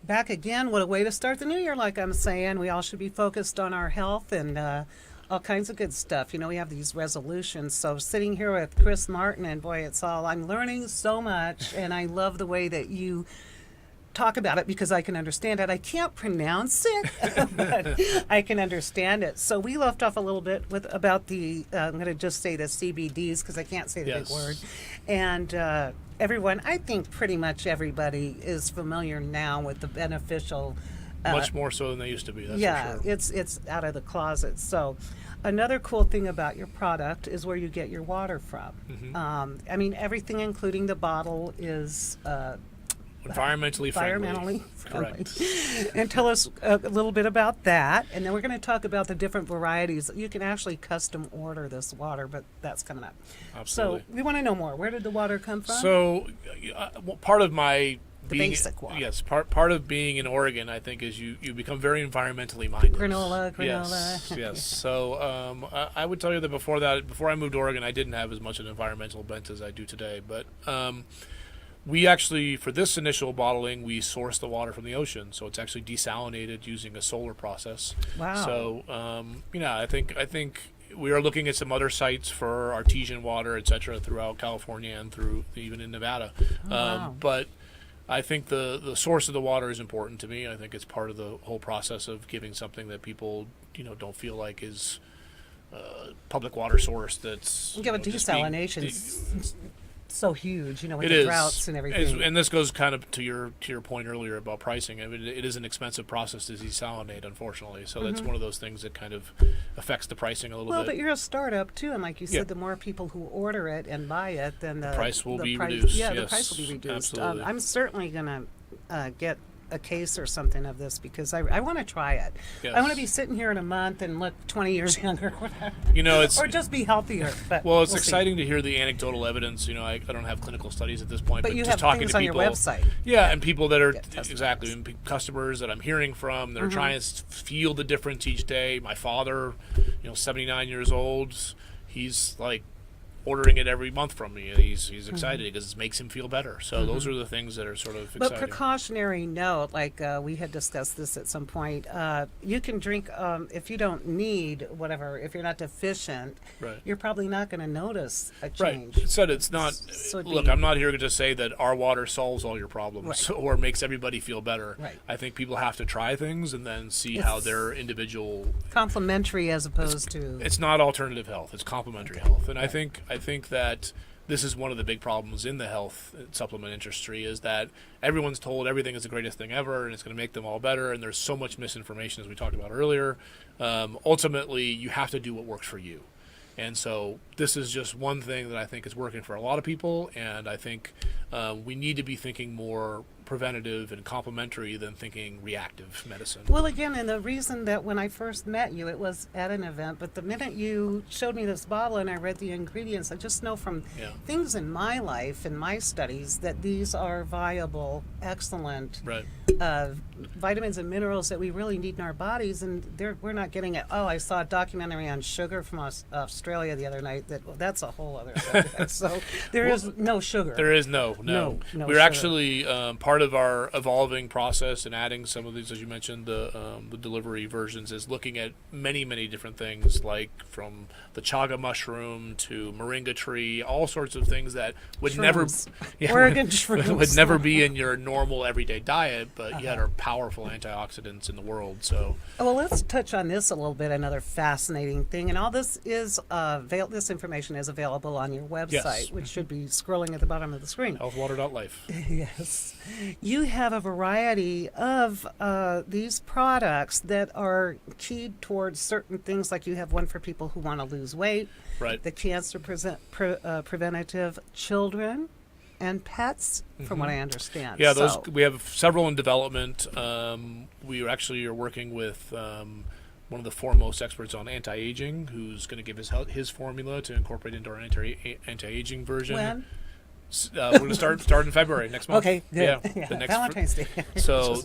back again. What a way to start the new year, like I'm saying. We all should be focused on our health and all kinds of good stuff. You know, we have these resolutions. So sitting here with Chris Martin, and boy, I'm learning so much, and I love the way that you talk about it because I can understand it. I can't pronounce it, but I can understand it. So we left off a little bit about the, I'm going to just say the CBDs because I can't say the big word. And everyone, I think pretty much everybody is familiar now with the beneficial. Much more so than they used to be, that's for sure. It's out of the closet. So another cool thing about your product is where you get your water from. Mm-hmm. I mean, everything including the bottle is environmentally friendly. Friendly. Correct. And tell us a little bit about that. And then we're going to talk about the different varieties. You can actually custom order this water, but that's coming up. Absolutely. So we want to know more. Where did the water come from? So part of my the basic water. Yes, part of being in Oregon, I think, is you become very environmentally minded. Granola. Yes. So I would tell you that before I moved to Oregon, I didn't have as much an environmental bent as I do today. But we actually, for this initial bottling, we source the water from the ocean. So it's actually desalinated using a solar process. Wow. So, I think we are looking at some other sites for artesian water, et cetera, throughout California and through even in Nevada. Wow. But I think the source of the water is important to me. I think it's part of the whole process of giving something that people, don't feel like is public water source that's... Yeah, but desalination so huge, with it the is. droughts and everything. And this goes kind of to your point earlier about pricing. I mean, it is an expensive process to desalinate, unfortunately. So that's one of those things that kind of affects the pricing a little bit. Well, but you're a startup too, and like you said, the more people who order it and buy it, then the price will be reduced. reduced. Yeah, yes, the price will be reduced. Absolutely. I'm certainly going to get a case or something of this because I want to try it. Yes. I want to be sitting here in a month and look 20 years younger, it's or just be healthier. But well, it's we'll exciting see. to hear the anecdotal evidence. I don't have clinical studies at this point, but you just have talking things to on people, your website. Yeah, and people that are testimonials. and customers that I'm hearing from. They're trying to feel the difference each day. My father, 79 years old, he's like ordering it every month from me. He's excited because it makes him feel better. So those are the things that are sort of exciting. But precautionary note, like we had discussed this at some point, you can drink if you don't need whatever, if you're not deficient, right. You're probably not going to notice a change. Right. It said it's not, look, I'm not here to say that our water solves all your problems or makes everybody feel better. Right. I think people have to try things and then see how their individual... Complementary as opposed to... It's not alternative health. It's complementary health. And I think that this is one of the big problems in the health supplement industry is that everyone's told everything is the greatest thing ever and it's going to make them all better, and there's so much misinformation as we talked about earlier. Ultimately, you have to do what works for you. And so this is just one thing that I think is working for a lot of people, and I think we need to be thinking more preventative and complementary than thinking reactive medicine. Well, again, and the reason that when I first met you, it was at an event, but the minute you showed me this bottle and I read the ingredients, I just know from things in my life and my studies that these are viable, excellent vitamins and minerals that we really need in our bodies, and we're not getting it. Oh, I saw a documentary on sugar from Australia the other night. That's a whole other subject. So there is no sugar. There is no. We're sugar. actually part of our evolving process and adding some of these, as you mentioned, the delivery versions is looking at many, many different things, like from the chaga mushroom to moringa tree, all sorts of things that would never would never be in your normal everyday diet, but yet are powerful antioxidants in the world. So, well, let's touch on this a little bit. Another fascinating thing, and all this is this information is available on your website, which should be scrolling at the bottom of the screen. Health+Water.life. Yes. You have a variety of these products that are keyed towards certain things, like you have one for people who want to lose weight, the cancer preventative, children, and pets, from what I understand. Yeah, we have several in development. We actually are working with one of the foremost experts on anti-aging, who's going to give his formula to incorporate into our anti-aging version. When? We're going to start in February next month. Okay, good. Yeah, the next Valentine's Day. So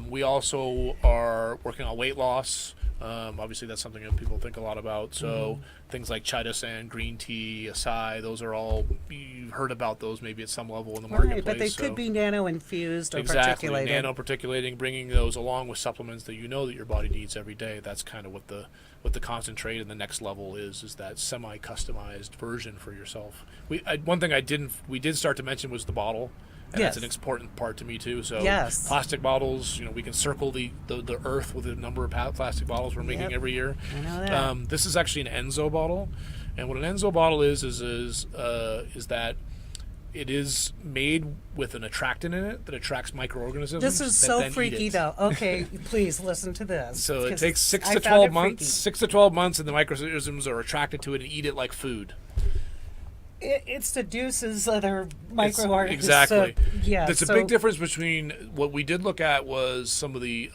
we also are working on weight loss. Obviously, that's something that people think a lot about. So things like chai-sand, green tea, acai, those are all, you've heard about those maybe at some level in the marketplace. Right, but they could be nano-infused or exactly, particulated. nano-particulating, bringing those along with supplements that you know that your body needs every day. That's kind of what the concentrate and the next level is that semi-customized version for yourself. One thing we did start to mention was the bottle. And Yes. that's an important part to me too. So Yes. plastic bottles, we can circle the earth with the number of plastic bottles we're making every year. I know that. This is actually an Enzo bottle, and what an Enzo bottle is that it is made with an attractant in it that attracts microorganisms. This is that so then eat freaky, it. though. Okay, please listen to this. So it 'cause takes 6 I to found 12 it months. freaky. 6 to 12 months, and the microorganisms are attracted to it and eat it like food. It seduces other microorganisms. Exactly. So, yeah. There's a big difference between what we did look at was some of the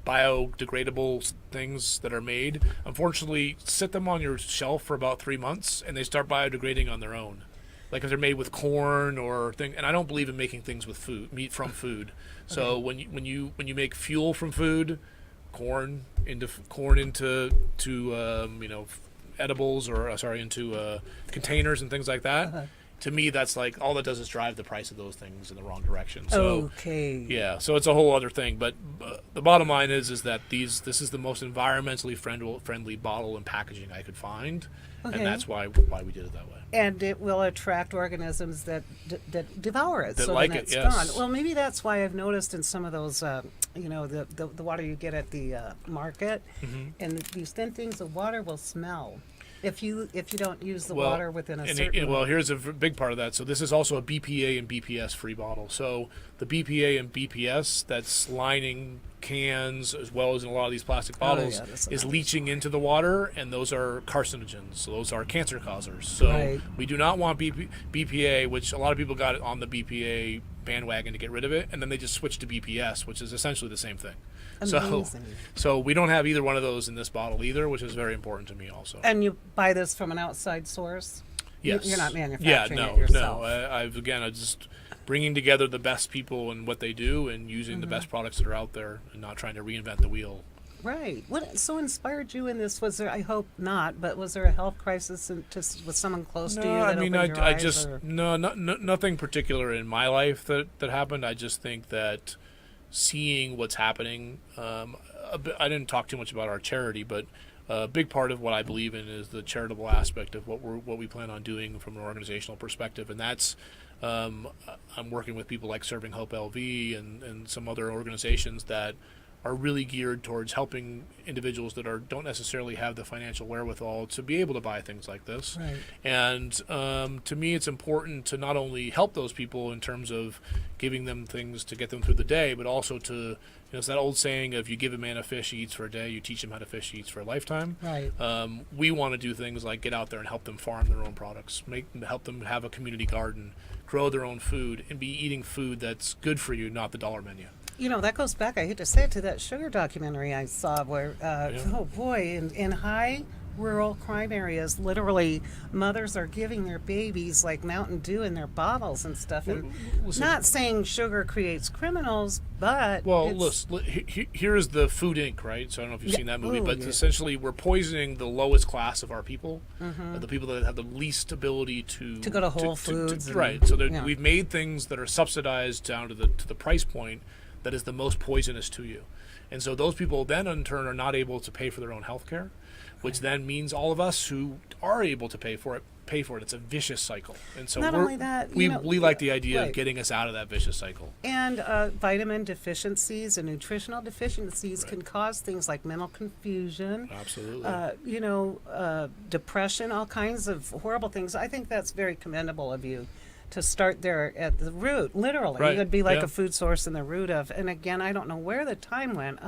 biodegradable things that are made. Unfortunately, sit them on your shelf for about 3 months, and they start biodegrading on their own. Like if they're made with corn or thing, and I don't believe in making things with meat from food. So when you make fuel from food, corn into edibles into containers and things like that. To me, that's like all that does is drive the price of those things in the wrong direction. So, okay. yeah, so it's a whole other thing. But the bottom line is that this is the most environmentally friendly bottle and packaging I could find, Okay. and that's why we did it that way. And it will attract organisms that devour it. That so like then it, it's yes. gone. Well, maybe that's why I've noticed in some of those, the water you get at the market, and these thin things of water will smell if you don't use the water within a certain. Well, here's a big part of that. So this is also a BPA and BPS free bottle. So the BPA and BPS that's lining cans as well as in a lot of these plastic bottles is leaching into the water, and those are carcinogens. So those are cancer causers. So we do not want BPA, which a lot of people got on the BPA bandwagon to get rid of it, and then they just switched to BPS, which is essentially the same thing. Amazing. So we don't have either one of those in this bottle either, which is very important to me also. And you buy this from an outside source? Yes. You're not manufacturing it No. yourself? I'm just bringing together the best people and what they do and using the best products that are out there and not trying to reinvent the wheel. Right. What so inspired you in this? Was there? I hope not. But was there a health crisis with someone close to you? That opened your eyes, nothing particular in my life that happened. I just think that seeing what's happening. I didn't talk too much about our charity, but a big part of what I believe in is the charitable aspect of what we plan on doing from an organizational perspective, and that's. I'm working with people like Serving Hope LV and some other organizations that are really geared towards helping individuals that don't necessarily have the financial wherewithal to be able to buy things like this. Right. And to me, it's important to not only help those people in terms of giving them things to get them through the day, but also to, it's that old saying of you give a man a fish, he eats for a day, you teach him how to fish, he eats for a lifetime. Right. We want to do things like get out there and help them farm their own products, help them have a community garden, grow their own food, and be eating food that's good for you, not the dollar menu. That goes back, I hate to say it, to that sugar documentary I saw where, oh boy, in high rural crime areas, literally mothers are giving their babies like Mountain Dew in their bottles and stuff. And not saying sugar creates criminals, but here is the Food Inc., right? So I don't know if you've seen that movie, but essentially we're poisoning the lowest class of our people, the people that have the least ability to go to Whole Foods. Right. So we've made things that are subsidized down to the price point that is the most poisonous to you. And so those people then in turn are not able to pay for their own health care, which then means all of us who are able to pay for it. It's a vicious cycle. And so not only that, we like the idea of getting us out of that vicious cycle. And vitamin deficiencies and nutritional deficiencies can cause things like mental confusion. Absolutely. Depression, all kinds of horrible things. I think that's very commendable of you to start there at the root, literally. Right. It would be like a food source in the root of, and again, I don't know where the time went.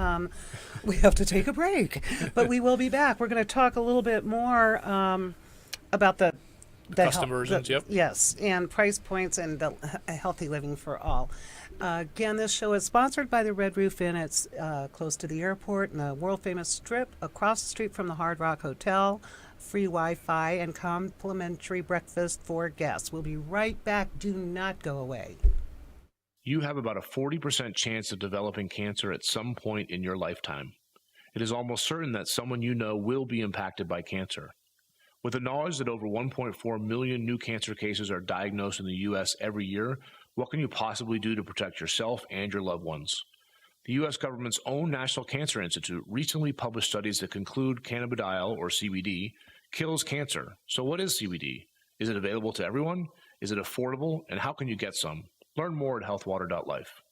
We have to take a break, but we will be back. We're going to talk a little bit more about the custom versions, yes, and price points and the healthy living for all. Again, this show is sponsored by the Red Roof Inn. It's close to the airport in the world-famous Strip, across the street from the Hard Rock Hotel. Free Wi-Fi and complimentary breakfast for guests. We'll be right back. Do not go away. You have about a 40% chance of developing cancer at some point in your lifetime. It is almost certain that someone you know will be impacted by cancer. With the knowledge that over 1.4 million new cancer cases are diagnosed in the U.S. every year, what can you possibly do to protect yourself and your loved ones? The U.S. government's own National Cancer Institute recently published studies that conclude cannabidiol, or CBD, kills cancer. So what is CBD? Is it available to everyone? Is it affordable? And how can you get some? Learn more at healthwater.life.